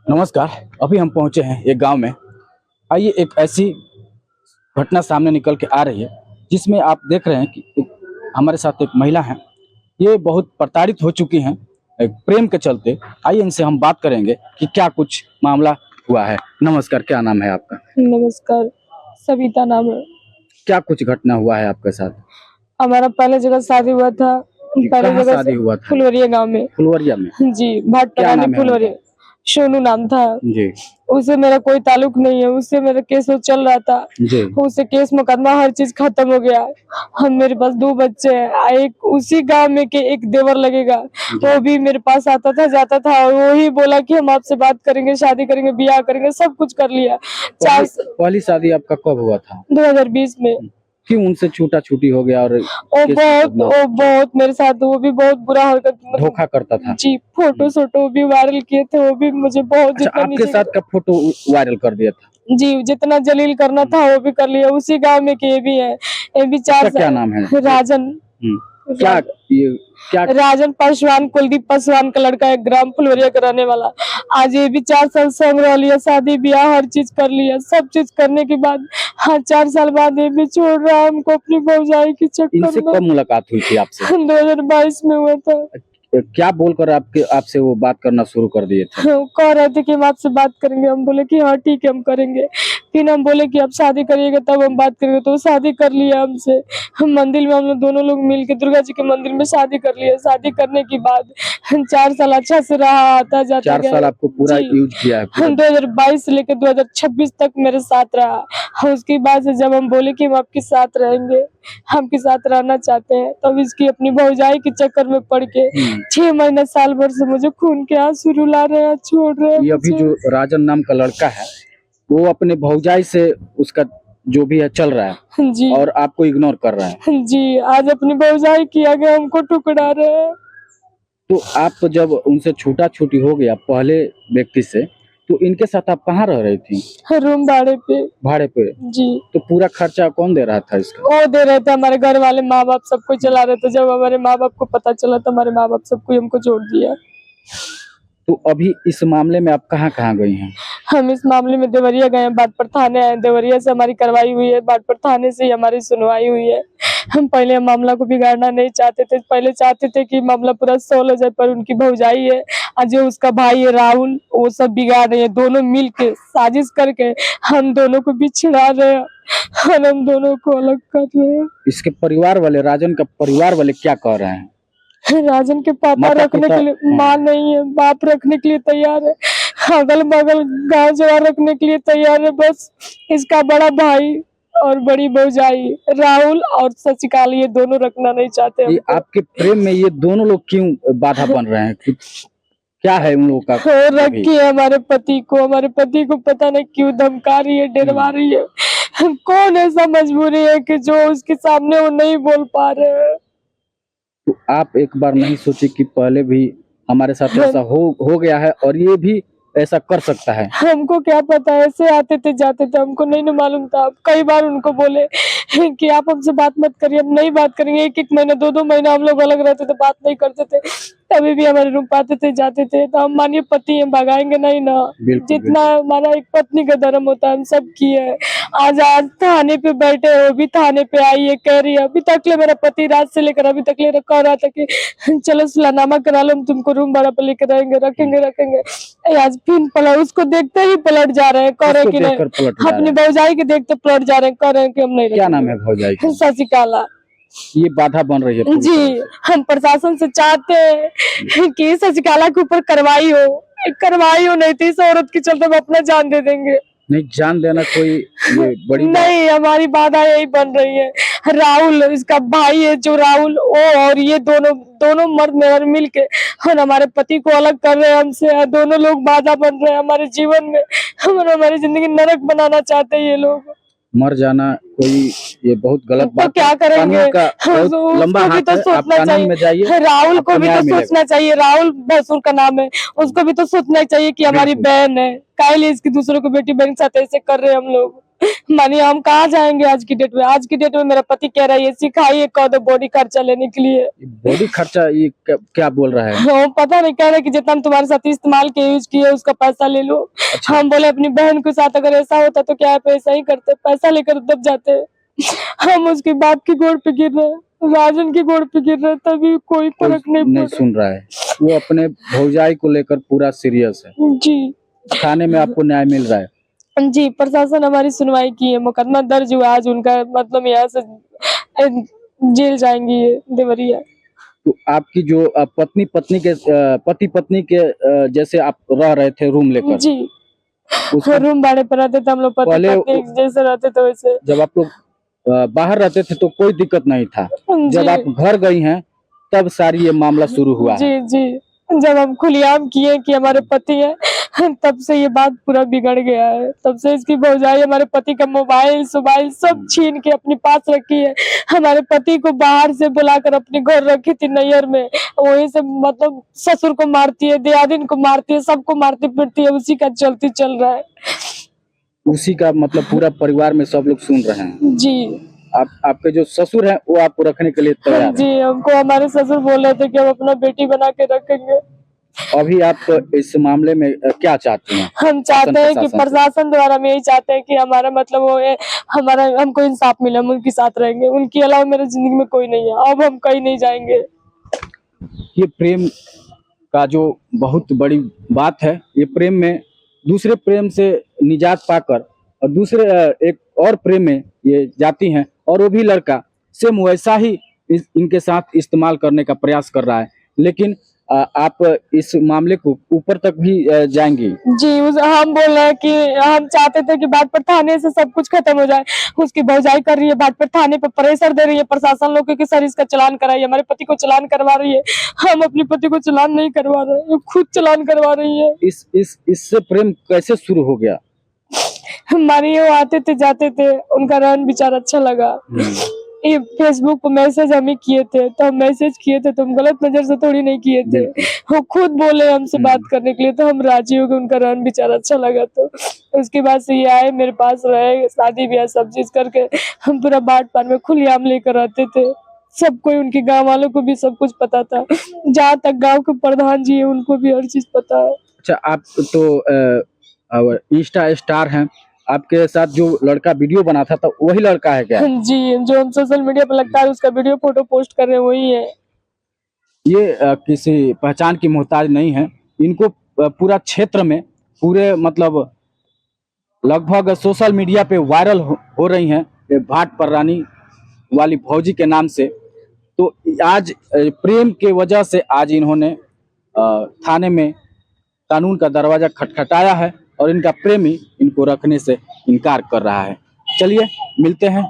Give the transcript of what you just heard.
नमस्कार। अभी हम पहुंचे हैं एक गांव में। आइए, एक ऐसी घटना सामने निकल के आ रही है जिसमें आप देख रहे हैं कि हमारे साथ एक महिला है। ये बहुत प्रताड़ित हो चुकी हैं एक प्रेम के चलते। आइए इनसे हम बात करेंगे कि क्या कुछ मामला हुआ है। नमस्कार, क्या नाम है आपका? नमस्कार, सविता नाम है। क्या कुछ घटना हुआ है आपके साथ? हमारा पहले जगह शादी हुआ था। पहले कहाँ जगह शादी हुआ था? फुलवरिया गांव में। फुलवरिया में? जी, भाट क्या नाम है फुलवरिया। सोनू नाम था जी। उससे मेरा कोई ताल्लुक नहीं है। उससे मेरा केस चल रहा था जी। उससे केस मुकदमा हर चीज खत्म हो गया। हम मेरे पास 2 बच्चे हैं। एक उसी गांव में के एक देवर लगेगा, वो भी मेरे पास आता था जाता था और वो ही बोला कि हम आपसे बात करेंगे, शादी करेंगे, ब्याह करेंगे, सब कुछ कर लिया। पहली शादी आपका कब हुआ था? 2020 में। क्यों उनसे छूटा छूटी हो गया? और वो बहुत मेरे साथ वो भी बहुत बुरा हरकत धोखा करता था जी। फोटो सोटो भी वायरल किए थे, वो भी मुझे बहुत अच्छा, आपके साथ का फोटो वायरल कर दिया था? जी, जितना जलील करना था वो भी कर लिया। उसी गांव में के ये भी है। ये भी 4 क्या नाम है? राजन। क्या ये क्या? राजन पासवान, कुलदीप पासवान का लड़का है, ग्राम फुलवरिया का रहने वाला। आज ये भी 4 साल संग रह लिया, शादी ब्याह हर चीज कर लिया। सब चीज करने के बाद 4 साल बाद ये भी छोड़ रहा है हमको अपनी भौजाई के चक्कर में। इनसे कब मुलाकात हुई थी आपसे? 2022 में हुआ था। क्या बोलकर आपसे वो बात करना शुरू कर दिए थे? कह रहे थे कि हम आपसे बात करेंगे। हम बोले कि हाँ ठीक है, हम करेंगे। फिर हम बोले कि आप शादी करिएगा तब हम बात करेंगे, तो शादी कर लिया हमसे। हम मंदिर में हम लोग दोनों लोग मिल के दुर्गा जी के मंदिर में शादी कर लिया। शादी करने के बाद 4 साल अच्छा से रहा, आता जाता 4 साल आपको पूरा यूज किया है? 2022 से लेकर 2026 तक मेरे साथ रहा। उसके बाद से जब हम बोले कि हम आपके साथ रहेंगे, आपके साथ रहना चाहते हैं, तब इसकी अपनी भौजाई के चक्कर में पड़ के 6 महीना साल भर से मुझे खून के आंसू रुला रहे हैं, छोड़ रहे हैं। ये अभी जो राजन नाम का लड़का है वो अपने भौजाई से उसका जो भी है चल रहा है जी, और आपको इग्नोर कर रहा है जी। आज अपनी भौजाई की आगे हमको ठुकरा रहे हैं। तो आप जब उनसे छूटा छूटी हो गया पहले व्यक्ति से, तो इनके साथ आप कहाँ रह रही थी? रूम भाड़े पे जी। तो पूरा खर्चा कौन दे रहा था इसका? वो दे रहे थे, हमारे घर वाले माँ बाप सबको चला रहे थे। जब हमारे माँ बाप को पता चला तो हमारे माँ बाप सबको हमको छोड़ दिया। तो अभी इस मामले में आप कहाँ कहाँ गई हैं? हम इस मामले में देवरिया गए हैं, बाटपर थाने आए। देवरिया से हमारी कार्रवाई हुई है, बाटपर थाने से ही हमारी सुनवाई हुई है। हम पहले मामला को बिगाड़ना नहीं चाहते थे। पहले चाहते थे कि मामला पूरा सॉल्व हो जाए, पर उनकी भौजाई है और जो उसका भाई है राहुल, वो सब बिगाड़ रहे हैं। दोनों मिल के साजिश करके हम दोनों को बिछड़ा रहे हैं और हम दोनों को अलग कर रहे हैं। इसके परिवार वाले, राजन का परिवार वाले क्या कह रहे हैं? राजन के पापा रखने के लिए माँ नहीं है, बाप रखने के लिए तैयार है, अगल बगल गांव जवार रखने के लिए तैयार है। बस इसका बड़ा भाई और बड़ी भौजाई राहुल और शशिकाल, ये दोनों रखना नहीं चाहते। ये आपके प्रेम में ये दोनों लोग क्यों बाधा बन रहे हैं? क्या है उन लोगों का? रखी है हमारे पति को पता नहीं क्यों धमका रही है, डरवा रही है। कौन ऐसा मजबूरी है कि जो उसके सामने वो नहीं बोल पा रहे हैं? तो आप एक बार नहीं सोचे कि पहले भी हमारे साथ ऐसा हो गया है और ये भी ऐसा कर सकता है? हमको क्या पता, ऐसे आते थे जाते थे, हमको नहीं न मालूम था। कई बार उनको बोले कि आप हमसे बात मत करिए, हम नहीं बात करेंगे। 1-1 महीना 2-2 महीना हम लोग अलग रहते थे, बात नहीं करते थे। तभी भी हमारे रूम पाते थे जाते थे। तो हम मानिए पति हम भगाएंगे नहीं ना। जितना हमारा एक पत्नी का धर्म होता है हम सब किए है। आज थाने पे बैठे, वो भी थाने पे आई है, कह रही है अभी तक ले मेरा पति रात से लेकर अभी तक ले कह रहा था कि चलो सुलानामा करा लो, हम तुमको रूम भाड़ा पे लेकर रहेंगे, रखेंगे। आज फिर पलट, उसको देखते ही पलट जा रहे हैं, कह रहे कि नहीं। अपनी भौजाई के देखते पलट जा रहे हैं, कह रहे हैं कि हम नहीं। क्या नाम है भौजाई? शशिकाला। ये बाधा बन रही है जी। हम प्रशासन से चाहते हैं कि शशिकाला के ऊपर कार्रवाई हो, नहीं तो इस औरत के चलते हम अपना जान दे देंगे। नहीं, जान देना कोई ये बड़ी नहीं, हमारी बाधा यही बन रही है। राहुल इसका भाई है, जो राहुल वो और ये दोनों मर्द मेहर मिल के और हमारे पति को अलग कर रहे हैं हमसे। दोनों लोग बाधा बन रहे हैं हमारे जीवन में। हमारी जिंदगी नरक बनाना चाहते हैं ये लोग। मर जाना कोई ये बहुत गलत बात। तो क्या करेंगे? लंबा हाथ तो सोचना चाहिए। राहुल को भी तो सोचना चाहिए। राहुल भसुर का नाम है, उसको भी तो सोचना चाहिए कि हमारी बहन है। काहे लिए इसकी दूसरों को बेटी बहन के साथ ऐसे कर रहे हैं हम लोग। मानिए हम कहाँ जाएंगे आज की डेट में? आज की डेट में मेरा पति कह रहा है ये सिखाइए कह दो बॉडी खर्चा लेने के लिए। बॉडी खर्चा ये क्या बोल रहा है? वो पता नहीं कह रहे कि जितना हम तुम्हारे साथ इस्तेमाल के यूज किए उसका पैसा ले लो। अच्छा। हम बोले अपनी बहन के साथ अगर ऐसा होता तो क्या है, पैसा ही करते, पैसा लेकर दब जाते। हम उसके बाप की गोड़ पे गिर रहे हैं, राजन की गोड़ पे गिर रहे हैं, तभी कोई फर्क नहीं नहीं पड़ सुन रहा है। वो अपने भौजाई को लेकर पूरा सीरियस है। जी थाने में आपको न्याय मिल रहा है? जी, प्रशासन हमारी सुनवाई की है, मुकदमा दर्ज हुआ, आज उनका मतलब यहाँ से जेल जाएंगी ये देवरिया। तो आपकी जो पति पत्नी के जैसे आप रह रहे थे रूम लेकर, जी उसका रूम भाड़े पर रहते थे हम लोग, पति पहले पत्नी जैसे रहते थे वैसे। जब आप लोग बाहर रहते थे तो कोई दिक्कत नहीं था, जब जी आप घर गई हैं तब सारी ये मामला शुरू हुआ है। जी जी, जब हम खुलेआम किए कि हमारे पति है तब से ये बात पूरा बिगड़ गया है। तब से इसकी भौजाई हमारे पति का मोबाइल सब छीन के अपने पास रखी है। हमारे पति को बाहर से बुलाकर अपने घर रखी थी नैयर में, वहीं से मतलब ससुर को मारती है, दियादिन को मारती है, सबको मारती पीटती है, उसी का चलती चल रहा है। उसी का मतलब पूरा परिवार में सब लोग सुन रहे हैं। जी आपके जो ससुर हैं वो आपको रखने के लिए तैयार हैं। जी, हमको हमारे ससुर बोल रहे थे कि हम अपना बेटी बना के रखेंगे। अभी आप इस मामले में क्या चाहते हैं? हम चाहते हैं कि प्रशासन द्वारा हम यही चाहते हैं कि हमारा मतलब वो है, हमारा हमको इंसाफ मिले, हम उनके साथ रहेंगे, उनके अलावा मेरे जिंदगी में कोई नहीं है, अब हम कहीं नहीं जाएंगे। ये प्रेम का जो बहुत बड़ी बात है, ये प्रेम में दूसरे प्रेम से निजात पाकर और दूसरे एक और प्रेम में ये जाती हैं, और वो भी लड़का सेम वैसा ही इनके साथ इस्तेमाल करने का प्रयास कर रहा है। लेकिन आप इस मामले को ऊपर तक भी जाएंगी? जी हम बोल रहे हैं कि हम चाहते थे कि बागपत थाने से सब कुछ खत्म हो जाए। उसकी भौजाई कर रही है, बागपत थाने पे प्रेशर दे रही है प्रशासन लोग कि सर इसका चालान कराइए, हमारे पति को चालान करवा रही है। हम अपने पति को चालान नहीं करवा रहे हैं, खुद चालान करवा रही है। इससे प्रेम कैसे शुरू हो गया? हमारे वो आते थे जाते थे, उनका रहन विचार अच्छा लगा। ये फेसबुक पर मैसेज हम ही किए थे, तो हम मैसेज किए थे तो हम गलत नजर से थोड़ी नहीं किए थे। वो खुद बोले हमसे बात करने के लिए, तो हम राजी हो गए, उनका रहन विचार अच्छा लगा। तो उसके बाद से ये आए मेरे पास, रहे, शादी ब्याह सब चीज करके हम पूरा बाट पान में खुलेआम लेकर रहते थे। सब कोई, उनके गांव वालों को भी सब कुछ पता था, जहाँ तक गांव के प्रधान जी है उनको भी हर चीज पता है। अच्छा, आप तो इंस्टा स्टार हैं, आपके साथ जो लड़का वीडियो बना था तो वही लड़का है क्या? जी, जो हम सोशल मीडिया पर लगता है उसका वीडियो फोटो पोस्ट कर रहे हैं वही है। ये किसी पहचान की मोहताज नहीं है। इनको पूरा क्षेत्र में पूरे मतलब लगभग सोशल मीडिया पे वायरल हो रही हैं ये भाट पररानी वाली भौजी के नाम से। तो आज प्रेम के वजह से आज इन्होंने थाने में कानून का दरवाजा खटखटाया है और इनका प्रेमी इनको रखने से इनकार कर रहा है। चलिए मिलते हैं।